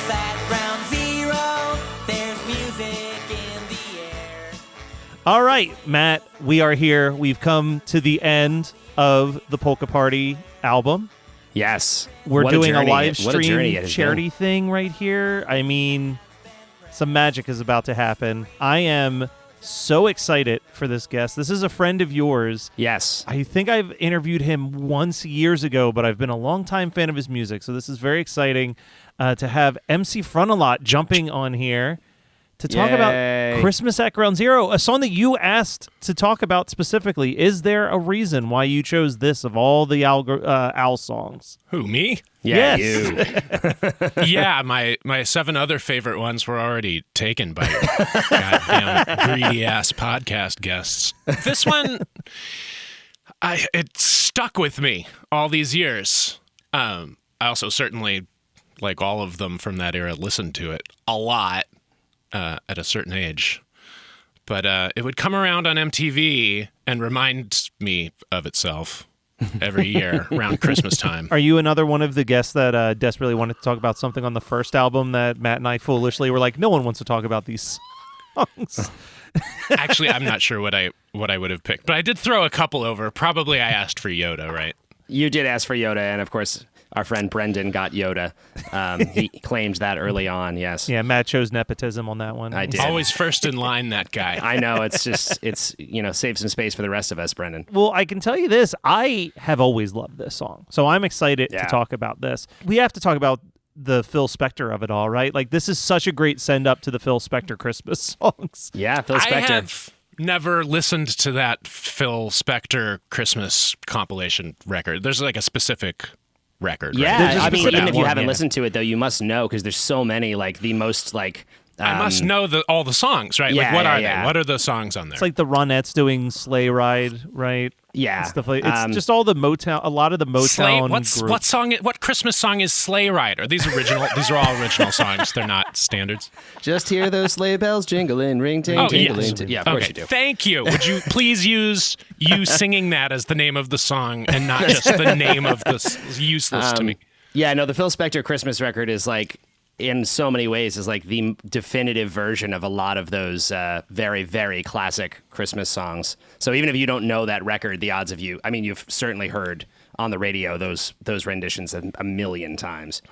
us at ground zero. There's music in the air. All right, Matt, we are here. We've come to the end of the Polka Party album. Yes. We're doing a live What a journey stream it has charity been. thing right here. I mean, some magic is about to happen. I am so excited for this guest. This is a friend of yours. Yes. I think I've interviewed him once years ago, but I've been a longtime fan of his music, so this is very exciting to have MC Frontalot jumping on here to talk about Christmas at Ground Zero, a song that you asked to talk about specifically. Is there a reason why you chose this of all the Al songs? Who, me? Yeah, Yes. you. Yeah, my 7 other favorite ones were already taken by goddamn greedy-ass podcast guests. This one, it stuck with me all these years. I also certainly, like all of them from that era, listened to it a lot at a certain age. But it would come around on MTV and remind me of itself every year around Christmas time. Are you another one of the guests that desperately wanted to talk about something on the first album that Matt and I foolishly were like, no one wants to talk about these songs? Actually, I'm not sure what I would have picked, but I did throw a couple over. Probably I asked for Yoda, right? You did ask for Yoda, and of course, our friend Brendan got Yoda. He claimed that early on, yes. Yeah, Matt chose nepotism on that one. I did. Always first in line, that guy. I know, it's save some space for the rest of us, Brendan. Well, I can tell you this. I have always loved this song, so I'm excited to Yeah. talk about this. We have to talk about the Phil Spector of it all, right? Like, this is such a great send-up to the Phil Spector Christmas songs. Yeah, Phil I Spector. have never listened to that Phil Spector Christmas compilation record. There's like a specific record. right? Yeah, There's just I mean, specific even if you one, haven't yeah. listened to it, though, you must know, because there's so many, like, the most, like... I must know all the songs, right? Yeah, like, what yeah, are yeah. they? What are the songs on there? It's like the Ronettes doing Sleigh Ride, right? Yeah. And stuff like it's just all the Motown, a lot of the Motown group. What Christmas song is Sleigh Ride? Are these original? These are all original songs. They're not standards. Just hear those sleigh bells jingling, ring, ting, Oh, tingling. yes. Yeah, of course Okay, you do. thank you. Would you please use you singing that as the name of the song and not just the name of this? Useless to me. Yeah, no, the Phil Spector Christmas record is like, in so many ways, is like the definitive version of a lot of those very, very classic Christmas songs. So even if you don't know that record, the odds of you, I mean, you've certainly heard on the radio those renditions a million times.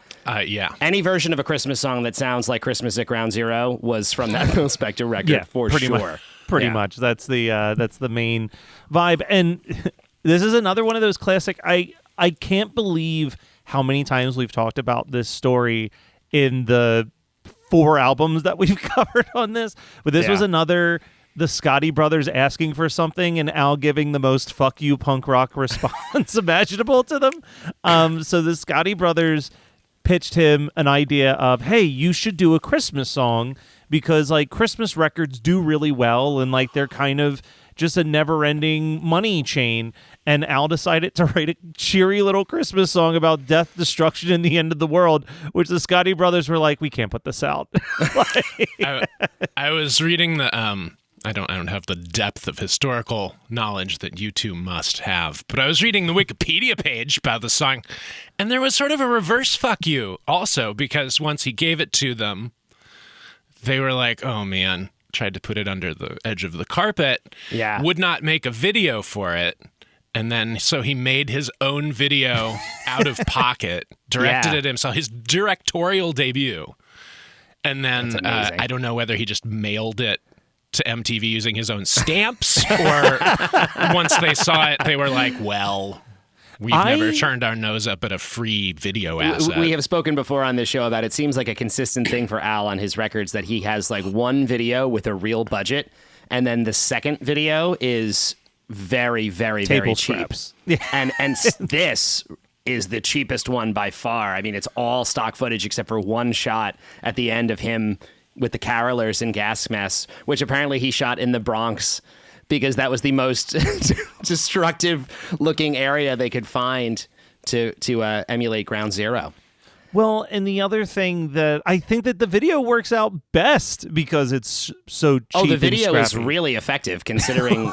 Yeah. Any version of a Christmas song that sounds like Christmas at Ground Zero was from that Phil Spector record, Yeah, for pretty sure. much. Pretty Yeah. much. That's the main vibe. And this is another one of those classic. I can't believe how many times we've talked about this story in the 4 albums that we've covered on this. But this was another, the Scotti brothers asking for something and Al giving the most fuck you punk rock response imaginable to them. So the Scotti brothers pitched him an idea of, hey, you should do a Christmas song because like Christmas records do really well and like they're kind of just a never-ending money chain. And Al decided to write a cheery little Christmas song about death, destruction, and the end of the world, which the Scotti brothers were like, we can't put this out. I was reading the I don't have the depth of historical knowledge that you two must have, but I was reading the Wikipedia page about the song, and there was sort of a reverse fuck you also, because once he gave it to them, they were like, oh man, tried to put it under the edge of the carpet, would not make a video for it. And then, so he made his own video out of pocket, directed it himself, his directorial debut. And then, I don't know whether he just mailed it to MTV using his own stamps, or once they saw it, they were like, well, we've never turned our nose up at a free video asset. We have spoken before on this show about it seems like a consistent thing for Al on his records that he has like one video with a real budget, and then the second video is very, very, very cheap. And this is the cheapest one by far. I mean, it's all stock footage except for one shot at the end of him with the carolers in gas masks, which apparently he shot in the Bronx because that was the most destructive looking area they could find to emulate Ground Zero. Well, and the other thing that I think that the video works out best because it's so cheap. Oh, the video and is scrappy. really effective considering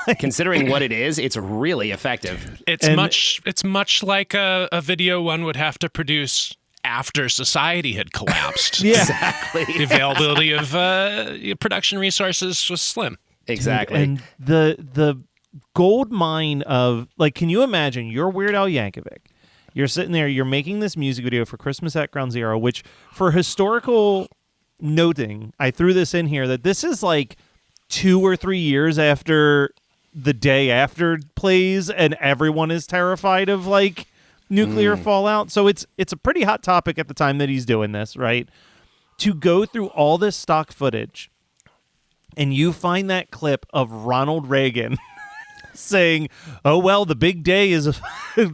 what it is. It's really effective. It's much like a video one would have to produce after society had collapsed. Yeah. Exactly. The availability of production resources was slim. Exactly. And the gold mine of, like, can you imagine you're Weird Al Yankovic? You're sitting there, you're making this music video for Christmas at Ground Zero, which, for historical noting, I threw this in here, that this is like 2 or 3 years after the day after plays, and everyone is terrified of, like, nuclear fallout. So it's a pretty hot topic at the time that he's doing this, right? To go through all this stock footage, and you find that clip of Ronald Reagan saying, "Oh well, the big day is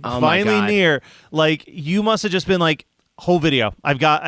finally near." Like, you must have just been like, whole video. I've got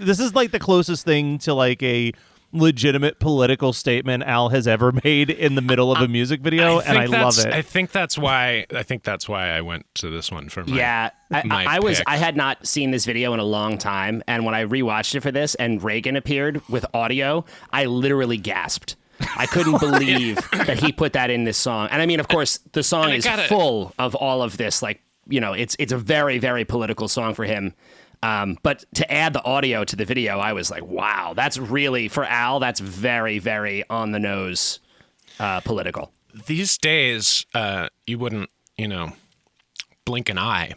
this is like the closest thing to like a legitimate political statement Al has ever made in the middle of a music video, and I love it. I think that's why I went to this one for my I had not seen this video in a long time, and when I rewatched it for this and Reagan appeared with audio, I literally gasped. I couldn't believe that he put that in this song. And I mean, of course, the song is full of all of this, like, you know, it's a very, very political song for him. But to add the audio to the video, I was like, wow, that's really, for Al, that's very, very on the nose political. These days, you wouldn't, blink an eye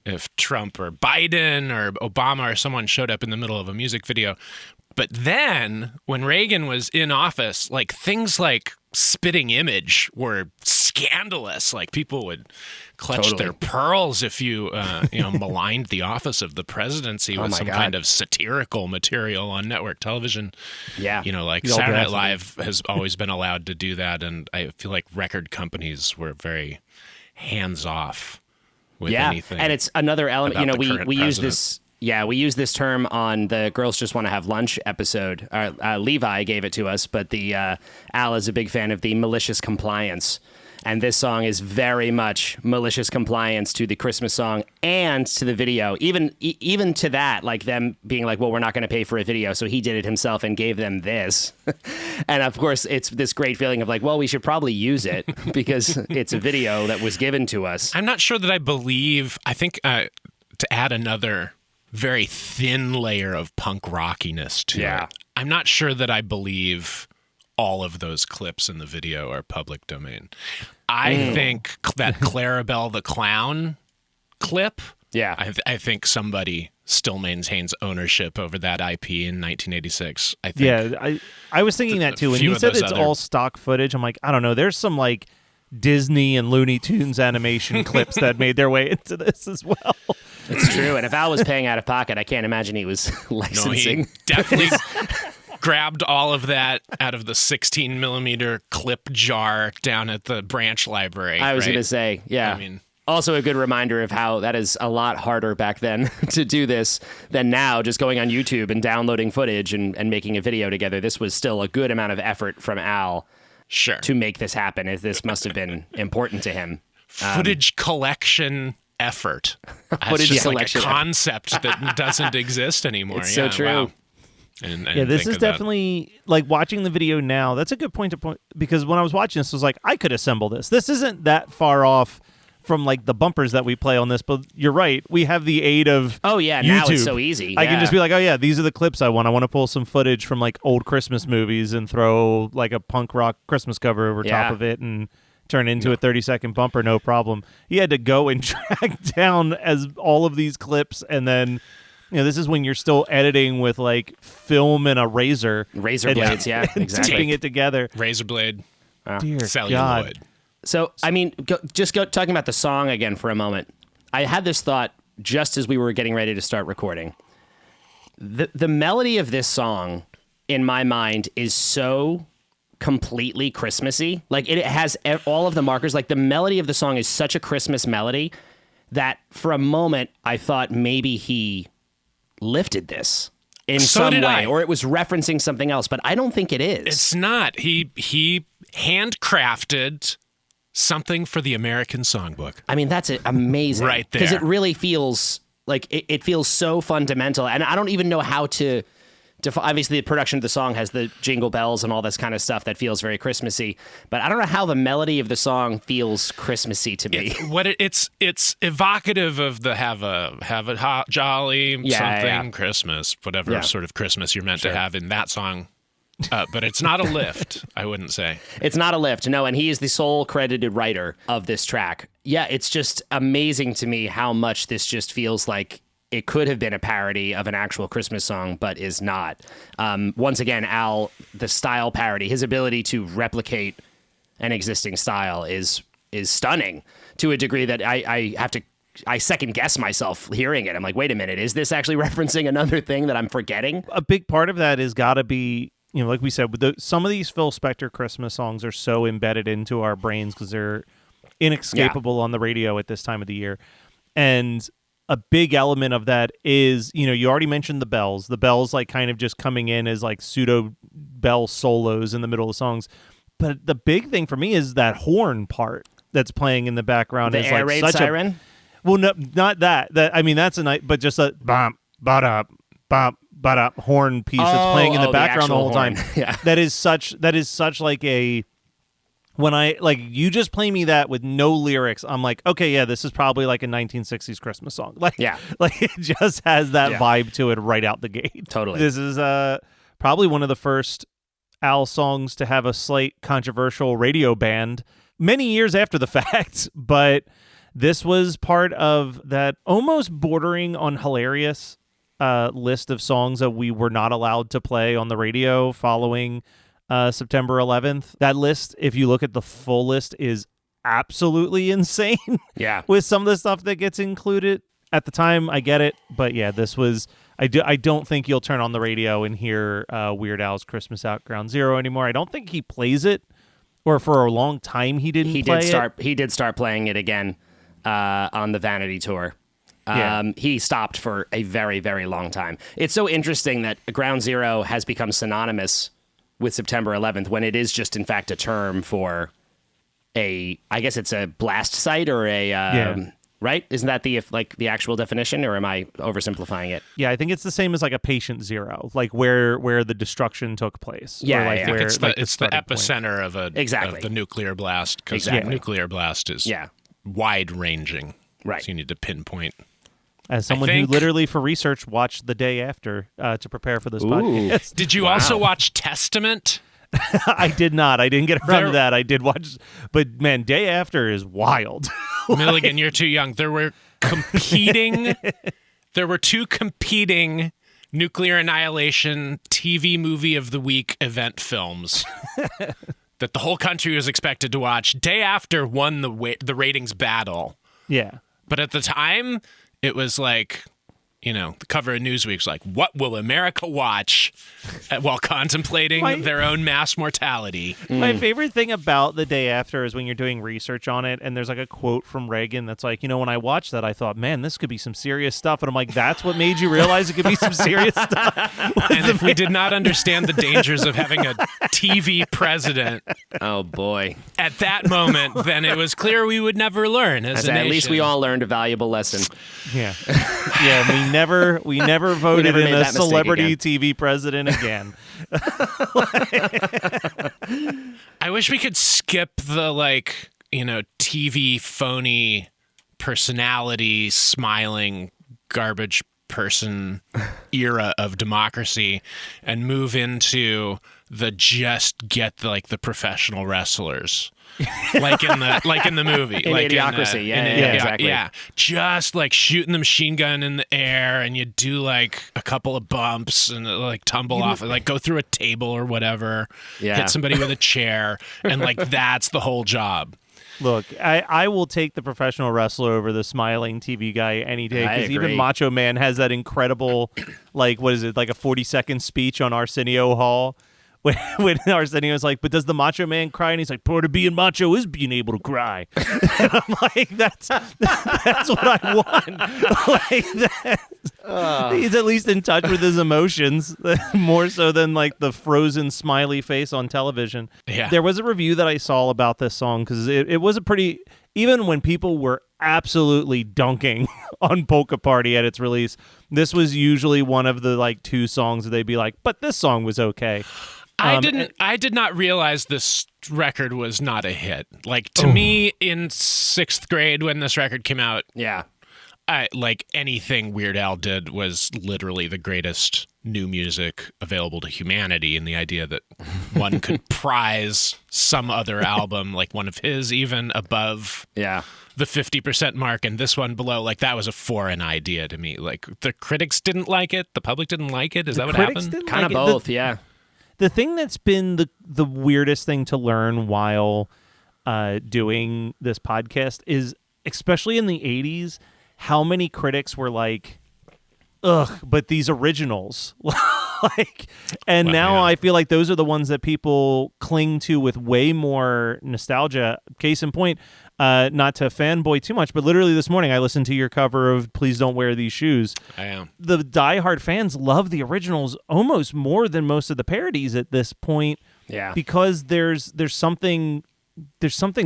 if Trump or Biden or Obama or someone showed up in the middle of a music video. But then when Reagan was in office, like, things like spitting image were scandalous. Like, people would clutch their pearls if you maligned the office of the presidency with some kind of satirical material on network television. Yeah. Like Saturday Night Live has always been allowed to do that, and I feel like record companies were very hands off with anything. And it's another element. We use this. Yeah, we use this term on the Girls Just Want to Have Lunch episode. Levi gave it to us, but Al is a big fan of the malicious compliance. And this song is very much malicious compliance to the Christmas song and to the video. Even to that, like them being like, well, we're not going to pay for a video. So he did it himself and gave them this. And of course, it's this great feeling of like, well, we should probably use it because it's a video that was given to us. I'm not sure that I think to add another very thin layer of punk rockiness to it. I'm not sure that I believe all of those clips in the video are public domain. I think that Clarabelle the Clown clip, I think somebody still maintains ownership over that IP in 1986. I think. Yeah, I was thinking that too. When he said it's all stock footage, I'm like, I don't know. There's some like Disney and Looney Tunes animation clips that made their way into this as well. It's true. And if Al was paying out of pocket, I can't imagine he was licensing. No, he definitely grabbed all of that out of the 16 millimeter clip jar down at the branch library. I was going to say, yeah. I mean, also a good reminder of how that is a lot harder back then to do this than now, just going on YouTube and downloading footage and making a video together. This was still a good amount of effort from Al to make this happen, as this must have been important to him. Footage collection effort. That's just like a concept that doesn't exist anymore. It's so true. Wow. This is definitely like watching the video now. That's a good point because when I was watching this, I was like, I could assemble this. This isn't that far off from like the bumpers that we play on this, but you're right. We have the aid of YouTube. Now it's so easy. I can just be like, oh yeah, these are the clips I want. I want to pull some footage from like old Christmas movies and throw like a punk rock Christmas cover over top of it and turn into a 30-second bumper, no problem. He had to go and track down as all of these clips, and then this is when you're still editing with like film and a razor blades, exactly, taping it together. Razor blade, dear celluloid. God. So I mean, talking about the song again for a moment. I had this thought just as we were getting ready to start recording. The melody of this song, in my mind, is so completely Christmassy. Like, it has all of the markers. Like, the melody of the song is such a Christmas melody that for a moment I thought maybe he lifted this in some way, or it was referencing something else, but I don't think it is. It's not. He handcrafted something for the American Songbook. I mean, that's amazing. Right there. Because it really feels like it feels so fundamental, and I don't even know how to obviously the production of the song has the jingle bells and all this kind of stuff that feels very Christmassy, but I don't know how the melody of the song feels Christmassy to me. It's evocative of the have a hot jolly something Christmas, whatever sort of Christmas you're meant to have in that song. But it's not a lift, I wouldn't say. It's not a lift, no, and he is the sole credited writer of this track. Yeah, it's just amazing to me how much this just feels like it could have been a parody of an actual Christmas song, but is not. Once again, Al, the style parody, his ability to replicate an existing style is stunning to a degree that I second guess myself hearing it. I'm like, wait a minute, is this actually referencing another thing that I'm forgetting? A big part of that is got to be, like we said, some of these Phil Spector Christmas songs are so embedded into our brains because they're inescapable on the radio at this time of the year. And a big element of that is, you already mentioned the bells. The bells like kind of just coming in as like pseudo bell solos in the middle of songs. But the big thing for me is that horn part that's playing in the background. The is air like raid such siren? Well, no, not that. That's a nice, but just a bump, ba-da, bump, ba-da horn piece that's playing in the background the whole horn. time. Yeah. That is such like a, when I, like, you just play me that with no lyrics, I'm like, okay, yeah, this is probably like a 1960s Christmas song. Like, like it just has that vibe to it right out the gate. Totally. This is probably one of the first Al songs to have a slight controversial radio banned many years after the fact, but this was part of that almost bordering on hilarious list of songs that we were not allowed to play on the radio following September 11th. That list, if you look at the full list, is absolutely insane. Yeah. With some of the stuff that gets included. At the time, I get it, but yeah, this was... I don't think you'll turn on the radio and hear Weird Al's Christmas at Ground Zero anymore. I don't think he plays it, or for a long time he didn't play it. He did start playing it again on the Vanity Tour. He stopped for a very, very long time. It's so interesting that Ground Zero has become synonymous with September 11th when it is just, in fact, a term for I guess it's a blast site or a... Right? Isn't that the actual definition, or am I oversimplifying it? Yeah, I think it's the same as like a patient zero, like where the destruction took place. Yeah, like yeah. where, It's the epicenter of the nuclear blast, because the nuclear blast is wide-ranging. Right. So you need to pinpoint. As someone who literally for research watched The Day After to prepare for this podcast. Did you also watch Testament? I did not. I didn't get around to that. I did watch, but man, Day After is wild. Milligan, you're too young. There were two competing nuclear annihilation TV movie of the week event films that the whole country was expected to watch. Day After won the ratings battle. Yeah. But at the time, it was like, the cover of Newsweek's like, what will America watch while contemplating their own mass mortality? My favorite thing about The Day After is when you're doing research on it, and there's like a quote from Reagan that's like, when I watched that, I thought, man, this could be some serious stuff. And I'm like, that's what made you realize it could be some serious stuff? And if we did not understand the dangers of having a TV president, oh boy, at that moment, then it was clear we would never learn as a nation. At least we all learned a valuable lesson. Yeah. Yeah, we never voted in a celebrity TV president again. I wish we could skip the TV phony personality smiling garbage person era of democracy and move into the just get the professional wrestlers. like in the movie, in Idiocracy, exactly. Yeah, just shooting the machine gun in the air, and you do a couple of bumps and tumble off, go through a table or whatever, hit somebody with a chair, and that's the whole job. Look, I will take the professional wrestler over the smiling TV guy any day, because even Macho Man has that incredible, what is it, a 40-second speech on Arsenio Hall. When Arsenio's like, but does the Macho Man cry? And he's like, part of being macho is being able to cry. And I'm like, that's what I want. He's at least in touch with his emotions, more so than the frozen smiley face on television. Yeah. There was a review that I saw about this song, because it was a pretty... even when people were absolutely dunking on Polka Party at its release, this was usually one of the like 2 songs that they'd be like, but this song was okay. I did not realize this record was not a hit. Like, to me, in 6th grade when this record came out, Yeah. like anything Weird Al did was literally the greatest new music available to humanity, and the idea that one could prize some other album, like one of his, even above Yeah. the 50% mark and this one below, like that was a foreign idea to me. Like the critics didn't like it, the public didn't like it. Is that what happened? Kind of both, yeah. The thing that's been the weirdest thing to learn while doing this podcast is, especially in the 80s, how many critics were like, ugh, but these originals. Now I feel like those are the ones that people cling to with way more nostalgia. Case in point, not to fanboy too much, but literally this morning I listened to your cover of Please Don't Wear These Shoes. I am. The diehard fans love the originals almost more than most of the parodies at this point. Yeah. Because there's something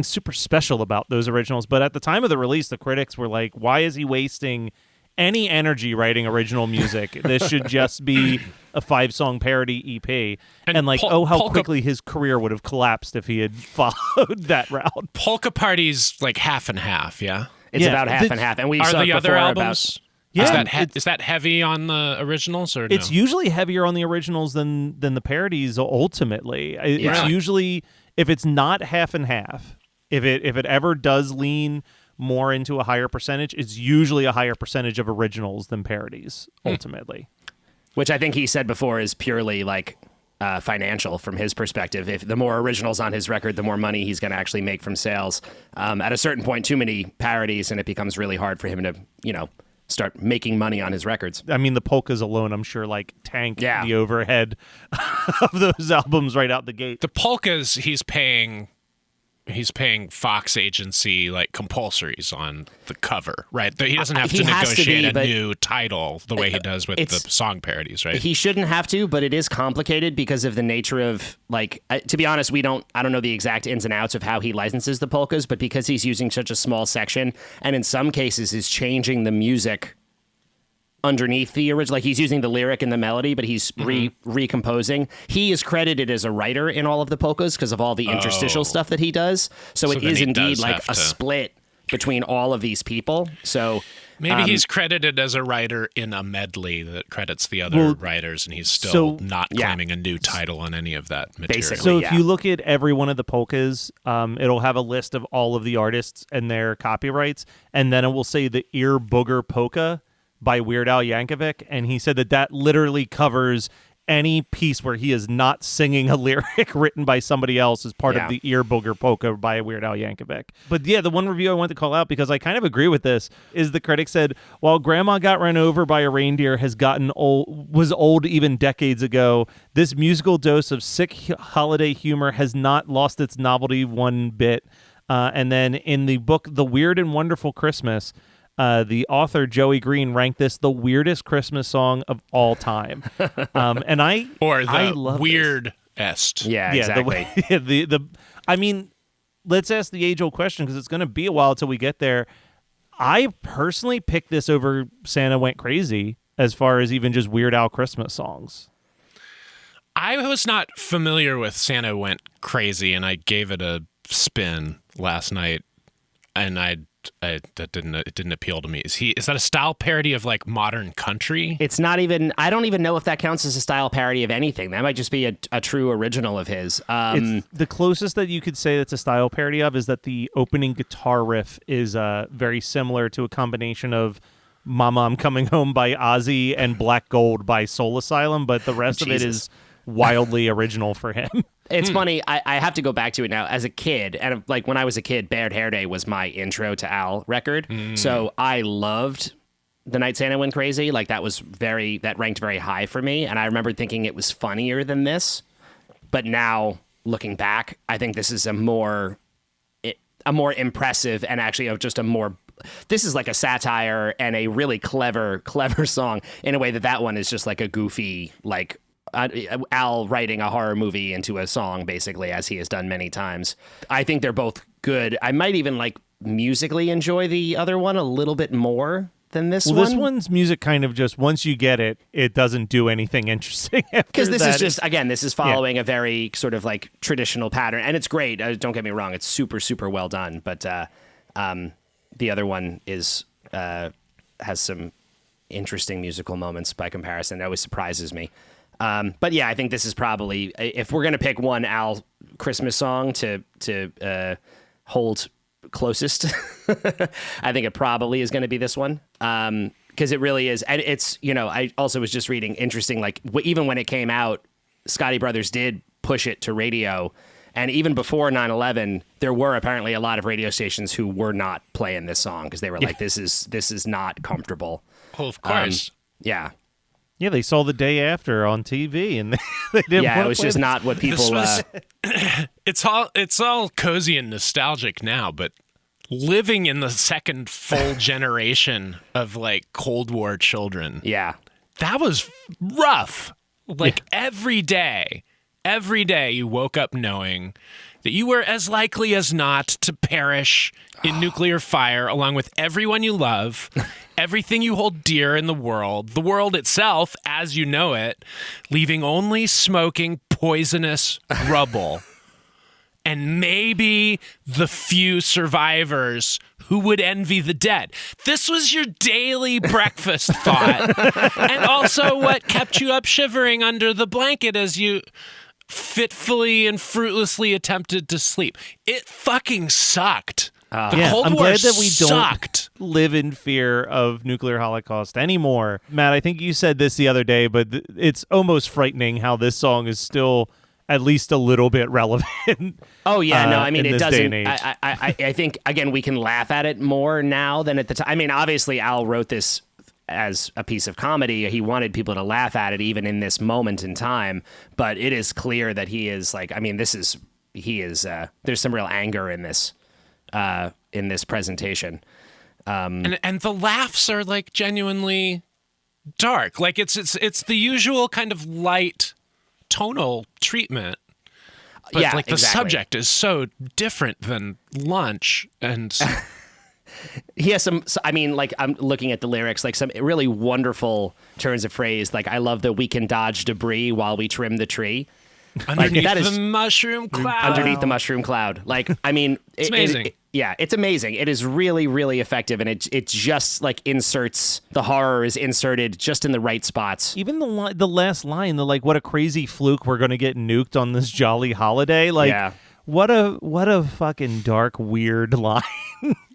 super special about those originals. But at the time of the release, the critics were like, why is he wasting any energy writing original music? This should just be a 5-song parody EP. And like, how quickly his career would have collapsed if he had followed that route. Polka Party's like half and half, yeah? It's about half and half. And we are talked the other before albums? Yeah, Is that heavy on the originals, or no? It's usually heavier on the originals than the parodies. Ultimately, it's usually, if it's not half and half, if it ever does lean more into a higher percentage, it's usually a higher percentage of originals than parodies. Ultimately, which I think he said before is purely like financial from his perspective. If the more originals on his record, the more money he's going to actually make from sales. At a certain point, too many parodies, and it becomes really hard for him to, start making money on his records. I mean, the polkas alone, I'm sure, like tank the overhead of those albums right out the gate. The polkas, he's paying Fox agency like compulsories on the cover, right? He doesn't have to negotiate a new title the way he does with the song parodies, right? He shouldn't have to, but it is complicated because of the nature of, like, to be honest, I don't know the exact ins and outs of how he licenses the polkas, but because he's using such a small section, and in some cases is changing the music underneath the original, like he's using the lyric and the melody, but he's recomposing. He is credited as a writer in all of the polkas because of all the interstitial stuff that he does. So it is indeed like a split between all of these people. So maybe he's credited as a writer in a medley that credits the other writers, and he's still not claiming a new title on any of that material. Basically, so if you look at every one of the polkas, it'll have a list of all of the artists and their copyrights, and then it will say the Ear Booger Polka by Weird Al Yankovic, and he said that literally covers any piece where he is not singing a lyric written by somebody else as part of the Ear Booger Polka by Weird Al Yankovic. But yeah, the one review I want to call out, because I kind of agree with this, is the critic said, while Grandma Got Run Over by a Reindeer was old even decades ago, this musical dose of sick holiday humor has not lost its novelty one bit. And then in the book The Weird and Wonderful Christmas, the author Joey Green ranked this the weirdest Christmas song of all time, and I love weirdest. Yeah, exactly. I mean, let's ask the age-old question, because it's going to be a while till we get there. I personally picked this over Santa Went Crazy as far as even just Weird Al Christmas songs. I was not familiar with Santa Went Crazy, and I gave it a spin last night, and it didn't appeal to me. Is that a style parody of like modern country? It's not even. I don't even know if that counts as a style parody of anything. That might just be a true original of his. It's the closest that you could say that's a style parody of is that the opening guitar riff is very similar to a combination of "Mama, I'm Coming Home" by Ozzy and "Black Gold" by Soul Asylum, but the rest of it is wildly original for him. It's funny. I have to go back to it now. As a kid, and like when I was a kid, Bared Hair Day was my intro to Al record. So I loved The Night Santa Went Crazy. Like that ranked very high for me. And I remember thinking it was funnier than this. But now looking back, I think this is a more impressive and actually just a more. This is like a satire and a really clever song in a way that one is just like a goofy, like Al writing a horror movie into a song, basically, as he has done many times. I think they're both good. I might even like musically enjoy the other one a little bit more than this one. This one's music kind of just, once you get it, it doesn't do anything interesting because this is just, again, this is following a very sort of like traditional pattern, and it's great. Don't get me wrong, it's super, super well done. But the other one is has some interesting musical moments by comparison. It always surprises me. But yeah, I think this is probably, if we're gonna pick one Al Christmas song to hold closest, I think it probably is going to be this one, because it really is. And it's, I also was just reading interesting, like even when it came out, Scotti Brothers did push it to radio, and even before 9/11 there were apparently a lot of radio stations who were not playing this song because they were like, this is not comfortable. Well, of course. Yeah, they saw the day after on TV, and they didn't. Yeah, want it was just not what people. It's all cozy and nostalgic now, but living in the second full generation of like Cold War children, that was rough. Like every day you woke up knowing that you were as likely as not to perish in nuclear fire along with everyone you love, everything you hold dear in the world itself as you know it, leaving only smoking, poisonous rubble. And maybe the few survivors who would envy the dead. This was your daily breakfast thought. And also what kept you up shivering under the blanket as you fitfully and fruitlessly attempted to sleep. It fucking sucked. The Cold I'm War glad that we sucked. don't live in fear of nuclear holocaust anymore. Matt, I think you said this the other day, but it's almost frightening how this song is still at least a little bit relevant. Oh yeah, no, I mean it doesn't. I think again we can laugh at it more now than at the time. I mean, obviously Al wrote this as a piece of comedy. He wanted people to laugh at it even in this moment in time. But it is clear that he is like, I mean, there's some real anger in this presentation. And the laughs are like genuinely dark. Like it's the usual kind of light tonal treatment. But Yeah, like the exactly. subject is so different than lunch, and He has some, I mean, like I'm looking at the lyrics, like some really wonderful turns of phrase. Like, I love that we can dodge debris while we trim the tree. underneath that is- the mushroom cloud. Underneath the mushroom cloud. Like, I mean, It's amazing. It's amazing. It is really, really effective. And it just like inserts, the horror is inserted just in the right spots. Even the last line, the like, what a crazy fluke, we're going to get nuked on this jolly holiday. Like, Yeah. what a fucking dark, weird line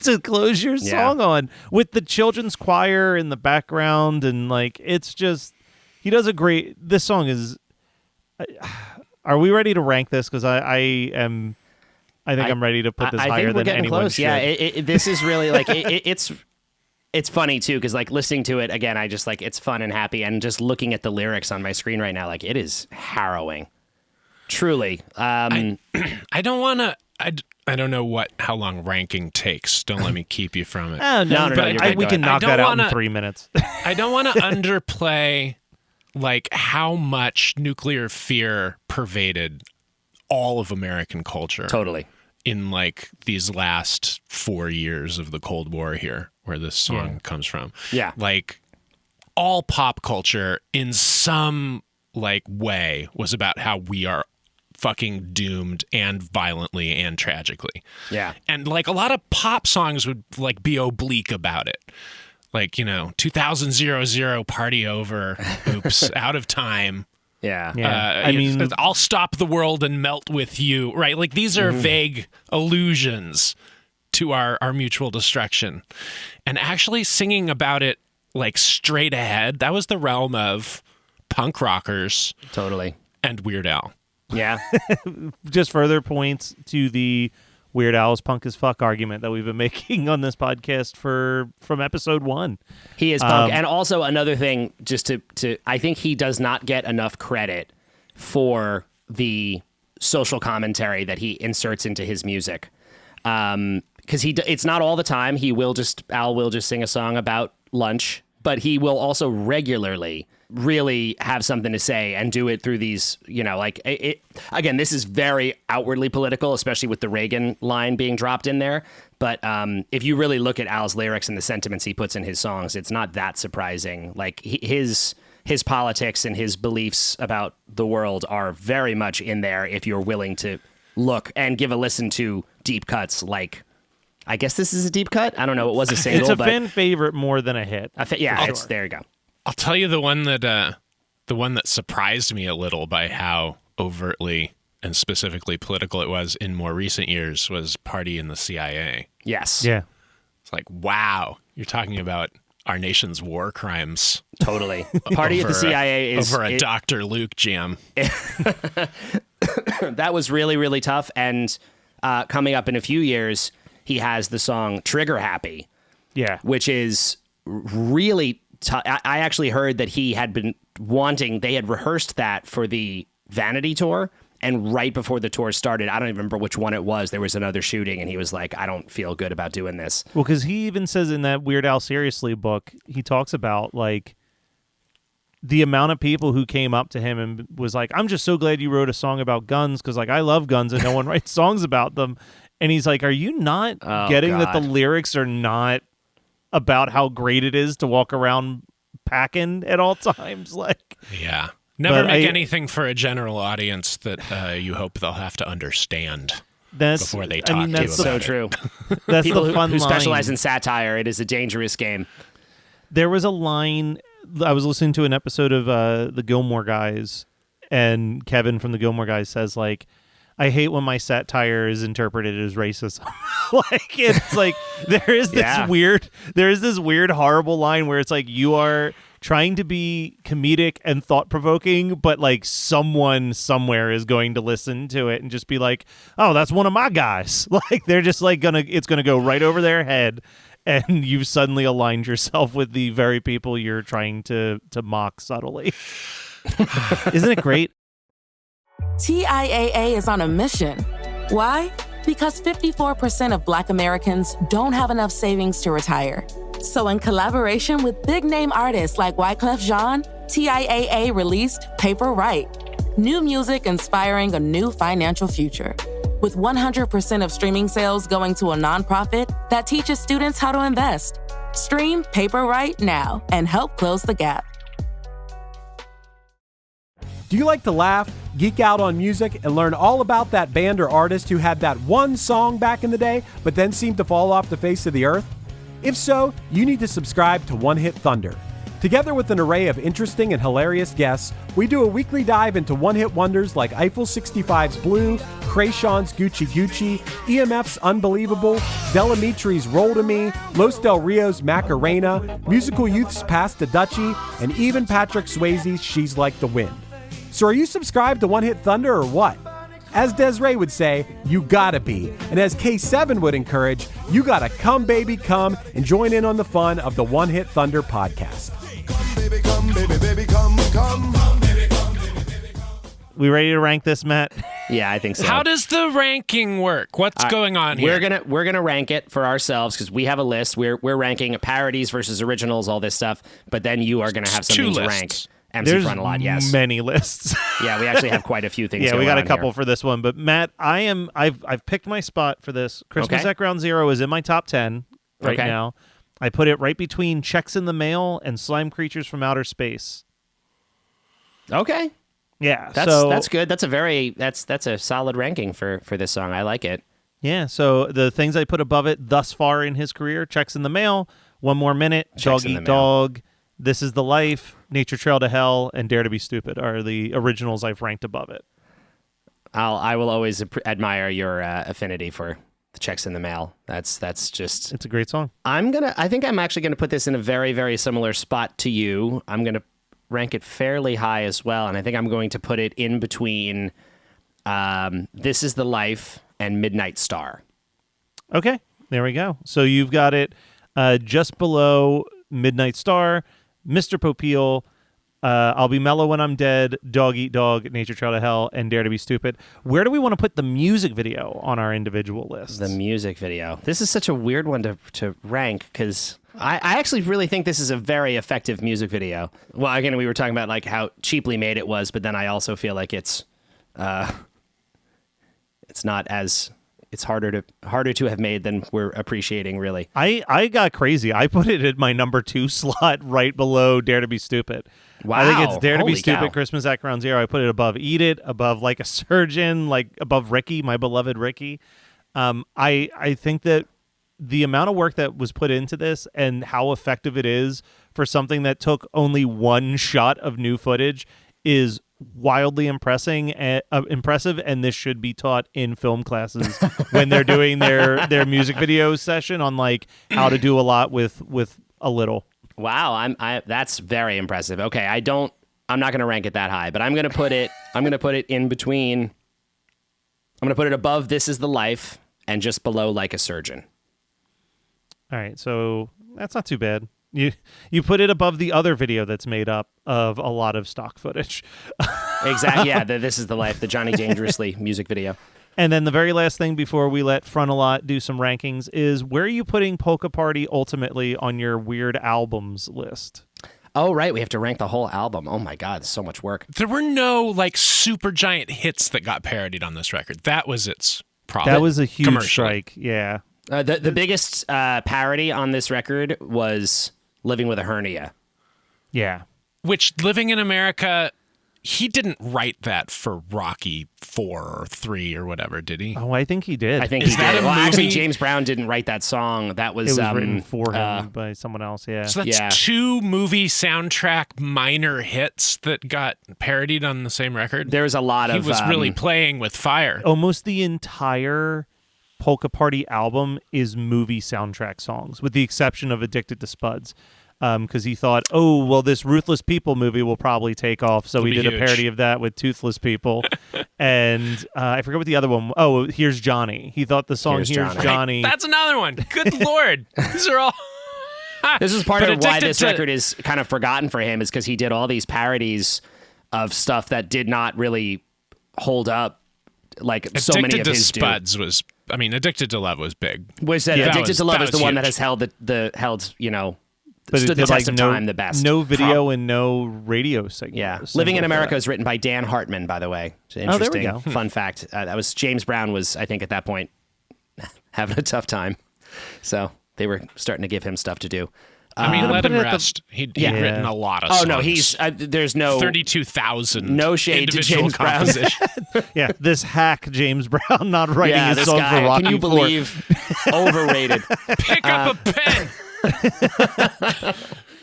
to close your song on, with the children's choir in the background. And like, it's just, he does a great, this song is, are we ready to rank this? Because I think I'm ready to put this I higher think we're than getting anyone close. should. Yeah, this is really like it's funny too, because like listening to it again, I just like, it's fun and happy, and just looking at the lyrics on my screen right now, like it is harrowing, truly. I don't want to. I don't know how long ranking takes. Don't let me keep you from it. Oh, no, No, but you're good. we Go can ahead. knock that out in 3 minutes. I don't want to underplay like how much nuclear fear pervaded all of American culture. Totally. In like these last 4 years of the Cold War here, where this song comes from. Yeah. Like all pop culture in some like way was about how we are fucking doomed, and violently and tragically. Yeah. And like a lot of pop songs would like be oblique about it. Like, 2000 party over, oops, out of time. Yeah. Yeah. I mean, I'll stop the world and melt with you, right? Like these are vague allusions to our mutual destruction. And actually singing about it like straight ahead, that was the realm of punk rockers Totally. and Weird Al. Yeah. just further points to the Weird Al's punk as fuck argument that we've been making on this podcast from episode 1. He is punk. And also another thing, just to I think he does not get enough credit for the social commentary that he inserts into his music. Because it's not all the time. Al will just sing a song about lunch, but he will also regularly really have something to say and do it through these, again, this is very outwardly political, especially with the Reagan line being dropped in there. But if you really look at Al's lyrics and the sentiments he puts in his songs, it's not that surprising. Like his politics and his beliefs about the world are very much in there if you're willing to look and give a listen to deep cuts like, I guess this is a deep cut. I don't know. It was a single. It's a fan favorite more than a hit. There you go. I'll tell you the one that surprised me a little by how overtly and specifically political it was in more recent years was Party in the CIA. Yes. Yeah. It's like, wow, you're talking about our nation's war crimes. Totally. Party at the CIA is over a Dr. Luke jam. That was really, really tough. And coming up in a few years, he has the song Trigger Happy. Yeah. Which is really tough. I actually heard that he had been they had rehearsed that for the Vanity tour. And right before the tour started, I don't even remember which one it was, there was another shooting, and he was like, I don't feel good about doing this. Well, because he even says in that Weird Al Seriously book, he talks about, like, the amount of people who came up to him and was like, I'm just so glad you wrote a song about guns, because, like, I love guns and no one writes songs about them. And he's like, are you not getting that the lyrics are not about how great it is to walk around packing at all times? Like, yeah. Never make anything for a general audience that you hope they'll have to understand before they talk to you about that's so true. That's people the fun who line. specialize in satire, it is a dangerous game. There was a line, I was listening to an episode of the Gilmore Guys, and Kevin from the Gilmore Guys says, like, I hate when my satire is interpreted as racism. Like, it's like, there is this weird, horrible line where it's like, you are trying to be comedic and thought-provoking, but, like, someone somewhere is going to listen to it and just be like, oh, that's one of my guys. Like, they're just, like, it's gonna go right over their head, and you've suddenly aligned yourself with the very people you're trying to mock subtly. Isn't it great? TIAA is on a mission. Why? Because 54% of Black Americans don't have enough savings to retire. So in collaboration with big-name artists like Wyclef Jean, TIAA released Paper Right, new music inspiring a new financial future. With 100% of streaming sales going to a nonprofit that teaches students how to invest. Stream Paper Right now and help close the gap. Do you like to laugh, geek out on music, and learn all about that band or artist who had that one song back in the day, but then seemed to fall off the face of the earth? If so, you need to subscribe to One Hit Thunder. Together with an array of interesting and hilarious guests, we do a weekly dive into one-hit wonders like Eiffel 65's Blue, Krayshawn's Gucci Gucci, EMF's Unbelievable, Delamitri's Roll to Me, Los Del Rio's Macarena, Musical Youth's Pass the Dutchie, and even Patrick Swayze's She's Like the Wind. So are you subscribed to One Hit Thunder or what? As Desiree would say, you gotta be. And as K7 would encourage, you gotta come, baby, come and join in on the fun of the One Hit Thunder podcast. Come, baby, come, baby, baby, come, come. Come, baby, come, baby, baby, come. We ready to rank this, Matt? Yeah, I think so. How does the ranking work? What's going on here? We're gonna rank it for ourselves because we have a list. We're ranking parodies versus originals, all this stuff. But then you are gonna have something to rank. MC There's Frontalot, yes. Many lists. Yeah, we actually have quite a few things. Yeah, we got a couple here. for this one. But Matt, I've picked my spot for this. Christmas at Ground Zero is in my top 10 right now. I put it right between Checks in the Mail and Slime Creatures from Outer Space. Okay. Yeah, that's good. That's a solid ranking for this song. I like it. Yeah, so the things I put above it thus far in his career: Checks in the Mail, One More Minute, Dog Eat Dog, This Is the Life, Nature Trail to Hell, and Dare to Be Stupid are the originals I've ranked above it. I will always admire your affinity for the Checks in the Mail. That's just. It's a great song. I think I'm actually gonna put this in a very, very similar spot to you. I'm gonna rank it fairly high as well, and I think I'm going to put it in between This Is the Life and Midnight Star. Okay, there we go. So you've got it just below Midnight Star, Mr. Popeil, I'll Be Mellow When I'm Dead, Dog Eat Dog, Nature Trail to Hell, and Dare to Be Stupid. Where do we want to put the music video on our individual lists? The music video. This is such a weird one to rank because I actually really think this is a very effective music video. Well, again, we were talking about like how cheaply made it was, but then I also feel like it's not as it's harder to have made than we're appreciating. Really, I got crazy. I put it in my number 2 slot, right below Dare to Be Stupid. Wow, I think it's Dare to Be holy Stupid, cow. Christmas at Ground Zero. I put it above Eat It, above Like a Surgeon, like above Ricky, my beloved Ricky. I think that the amount of work that was put into this and how effective it is for something that took only one shot of new footage is wildly impressive, and this should be taught in film classes when they're doing their music video session on like how to do a lot with a little. Wow, that's very impressive. Okay, I'm not going to rank it that high, but I'm going to put it in between. I'm going to put it above This Is the Life and just below Like a Surgeon. All right, so that's not too bad. You put it above the other video that's made up of a lot of stock footage. Exactly. Yeah, This Is the Life, the Johnny Dangerously music video. And then the very last thing before we let Frontalot do some rankings is, where are you putting Polka Party ultimately on your weird albums list? Oh, right. We have to rank the whole album. Oh, my God. So much work. There were no like super giant hits that got parodied on this record. That was its problem. That was a huge commercially. strike. Yeah. The biggest parody on this record was Living with a Hernia. Yeah. Which, Living in America, he didn't write that for Rocky 4 or 3 or whatever, did he? Oh, I think he did. I think Is he that did. a Well, actually, movie? James Brown didn't write that song. That was, it was written for him by someone else. Yeah. So that's Yeah. 2 movie soundtrack minor hits that got parodied on the same record. There was a lot He of... was really playing with fire. Almost the entire Polka Party album is movie soundtrack songs, with the exception of Addicted to Spuds. Because he thought, oh, well, this Ruthless People movie will probably take off. So It'll he be did a huge. parody of that with Toothless People. And I forget what the other one. Oh, Here's Johnny. He thought the song Here's Here's Johnny. Johnny. That's another one. Good Lord. These are all... This is part But of why Addicted this to- record is kind of forgotten for him, is because he did all these parodies of stuff that did not really hold up, like so many Addicted of to his do. Spuds was... I mean, Addicted to Love was big. Was that Yeah, that Addicted was- to Love that is the was one that huge. has held you know, But it stood the did, test like, of no, time the best. No video and no radio signal. Yeah. symbol Living in for America that. is written by Dan Hartman, by the way. It's an Oh, there we interesting go. fun fact. That was James Brown was, I think, at that point having a tough time. So they were starting to give him stuff to do. I mean, gonna let put him it at the- rest. He'd Yeah. written a lot of Oh, songs. no, he's there's no 32,000 no shade to individual James Brown. compositions. Yeah, this hack James Brown not writing yeah, a this song guy. for Rocky Can you 4. believe overrated? Pick up a pen.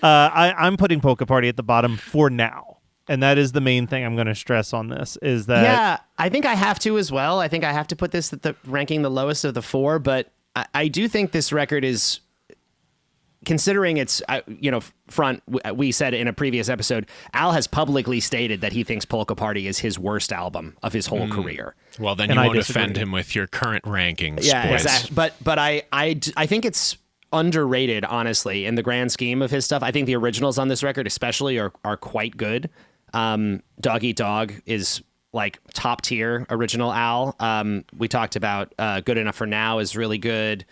I'm putting Polka Party at the bottom for now. And that is the main thing I'm going to stress on this, is that Yeah, I think I have to as well. I think I have to put this at the ranking the lowest of the 4, but I do think this record is, considering it's, we said in a previous episode, Al has publicly stated that he thinks Polka Party is his worst album of his whole career. Well, then And you I won't disagree. offend him with your current rankings, Yeah, boys. exactly. But I think it's underrated, honestly, in the grand scheme of his stuff. I think the originals on this record especially are quite good. Dog Eat Dog is like top tier original Al. We talked about Good Enough for Now is really good.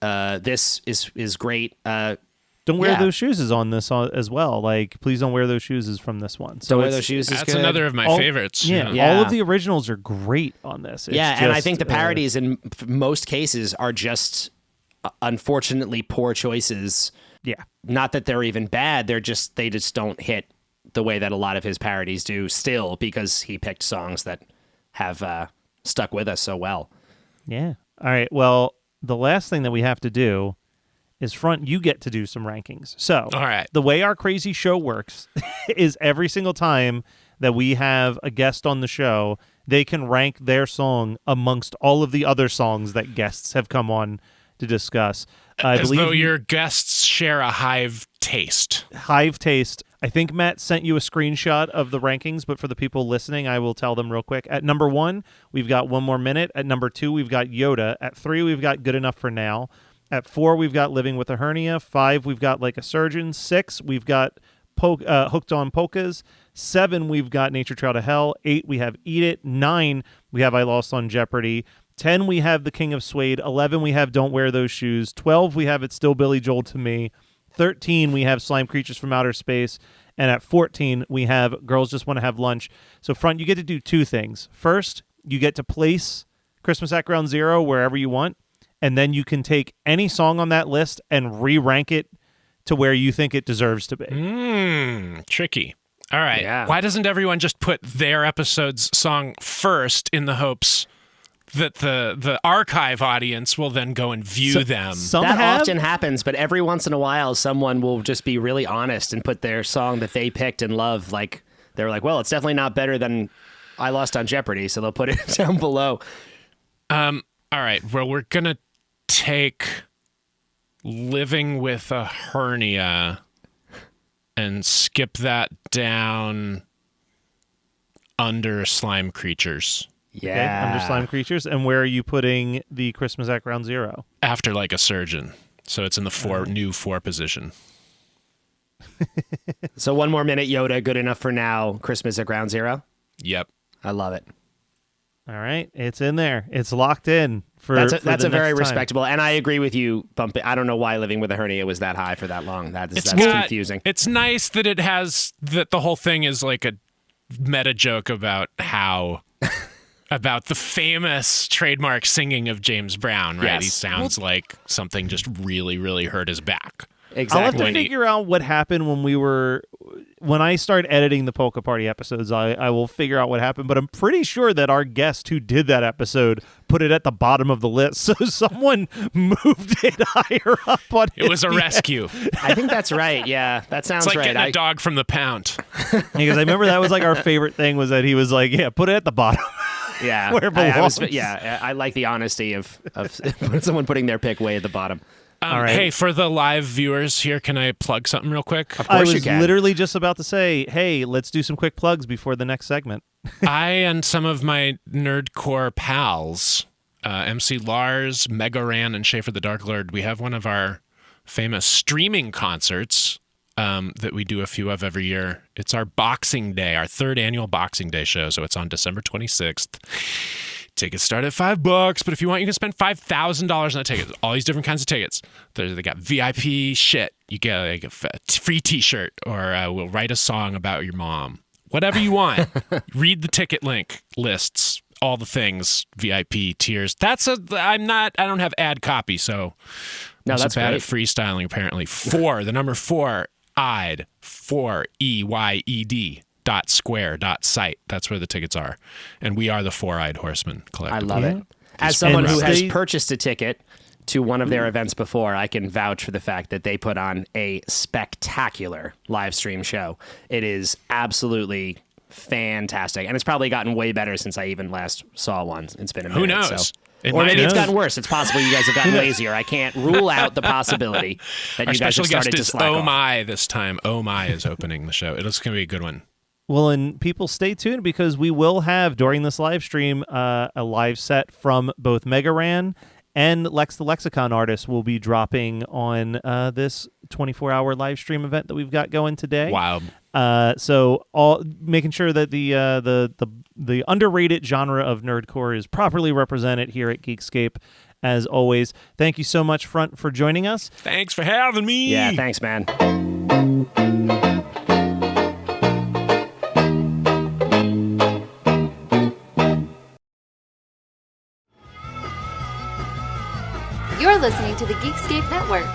This is great. Don't Wear yeah. Those Shoes is on this as well. Like, Please Don't Wear Those Shoes is from this one. So Don't Wear it's- Those Shoes is That's good. another of my all- favorites. Yeah, Yeah. all of the originals are great on this. It's Yeah, and I just, think the parodies in most cases are just unfortunately poor choices. Yeah. Not that they're even bad, they just don't hit the way that a lot of his parodies do still, because he picked songs that have stuck with us so well. Yeah. All right. Well, the last thing that we have to do is you get to do some rankings. So, All right. the way our crazy show works is every single time that we have a guest on the show, they can rank their song amongst all of the other songs that guests have come on to discuss. I As believe though your guests share a hive taste. Hive Taste. I think Matt sent you a screenshot of the rankings, but for the people listening, I will tell them real quick. At number 1, we've got One More Minute. At number 2, we've got Yoda. At 3, we've got Good Enough for Now. At 4, we've got Living with a Hernia. 5, we've got Like a Surgeon. 6, we've got Hooked on Polkas. 7, we've got Nature Trail to Hell. 8, we have Eat It. 9, we have I Lost on Jeopardy. 10, we have The King of Suede. 11, we have Don't Wear Those Shoes. 12, we have It's Still Billy Joel to Me. 13, we have Slime Creatures from Outer Space. And at 14, we have Girls Just Want to Have Lunch. So, Front, you get to do two things. First, you get to place Christmas at Ground Zero wherever you want. And then you can take any song on that list and re-rank it to where you think it deserves to be. Tricky. All right. Yeah. Why doesn't everyone just put their episode's song first in the hopes that the archive audience will then go and view them? Some That have, often happens, but every once in a while, someone will just be really honest and put their song that they picked and love. Like, they're like, well, it's definitely not better than I Lost on Jeopardy, so they'll put it down below. All right. Well, we're going to take Living with a Hernia and skip that down under Slime Creatures. Yeah. Okay, under Slime Creatures. And where are you putting the Christmas at Ground Zero? After Like a Surgeon. So it's in the new 4 position. So one more minute, Yoda. Good enough for now. Christmas at Ground Zero. Yep. I love it. All right. It's in there. It's locked in. That's the a very next time. respectable, and I agree with you, Bumpy. I don't know why Living with a Hernia was that high for that long. That's confusing. It's nice that it has that the whole thing is like a meta joke about how about the famous trademark singing of James Brown, right? Yes. He sounds like something just really, really hurt his back. Exactly. I'll have to figure out what happened when I start editing the Polka Party episodes. I will figure out what happened, but I'm pretty sure that our guest who did that episode put it at the bottom of the list, so someone moved it higher up on It was a his rescue. I think that's right. Yeah, that sounds It's like right. getting a dog from the pound. because I remember that was like our favorite thing was that he was like, yeah, put it at the bottom. Yeah, where it belongs. I like the honesty of someone putting their pick way at the bottom. All right. Hey, for the live viewers here, can I plug something real quick? Of I course you was can. literally just about to say, hey, let's do some quick plugs before the next segment. I and some of my nerdcore pals, MC Lars, Mega Ran, and Schaefer the Dark Lord, we have one of our famous streaming concerts that we do a few of every year. It's our Boxing Day, our 3rd annual Boxing Day show, so it's on December 26th. Tickets start at $5, but if you want, you can spend $5,000 on the tickets. All these different kinds of tickets. They got VIP shit. You get like a free T-shirt, or we'll write a song about your mom. Whatever you want. Read the ticket link lists. All the things. VIP tiers. I don't have ad copy, so No, I'm so that's bad great. at freestyling. Apparently, the number 4, EYED, 4EYED. .square.site. That's where the tickets are. And we are the Four-Eyed Horsemen Collective. I love it. As someone who has stay- purchased a ticket to one of their events before, I can vouch for the fact that they put on a spectacular live stream show. It is absolutely fantastic. And it's probably gotten way better since I even last saw one. It's been a minute. Who knows? So. It Or might maybe it's have. gotten worse. It's possible you guys have gotten lazier. I can't rule out the possibility that Our you guys special have guest started to is slack Oh off. My this time. Oh My is opening the show. It's going to be a good one. Well, and people stay tuned because we will have during this live stream a live set from both Mega Ran and Lex the Lexicon artist will be dropping on this 24-hour live stream event that we've got going today. Wow. So all making sure that the underrated genre of nerdcore is properly represented here at Geekscape. As always, thank you so much, Front, for joining us. Thanks for having me. Yeah, thanks, man. You're listening to the Geekscape Network.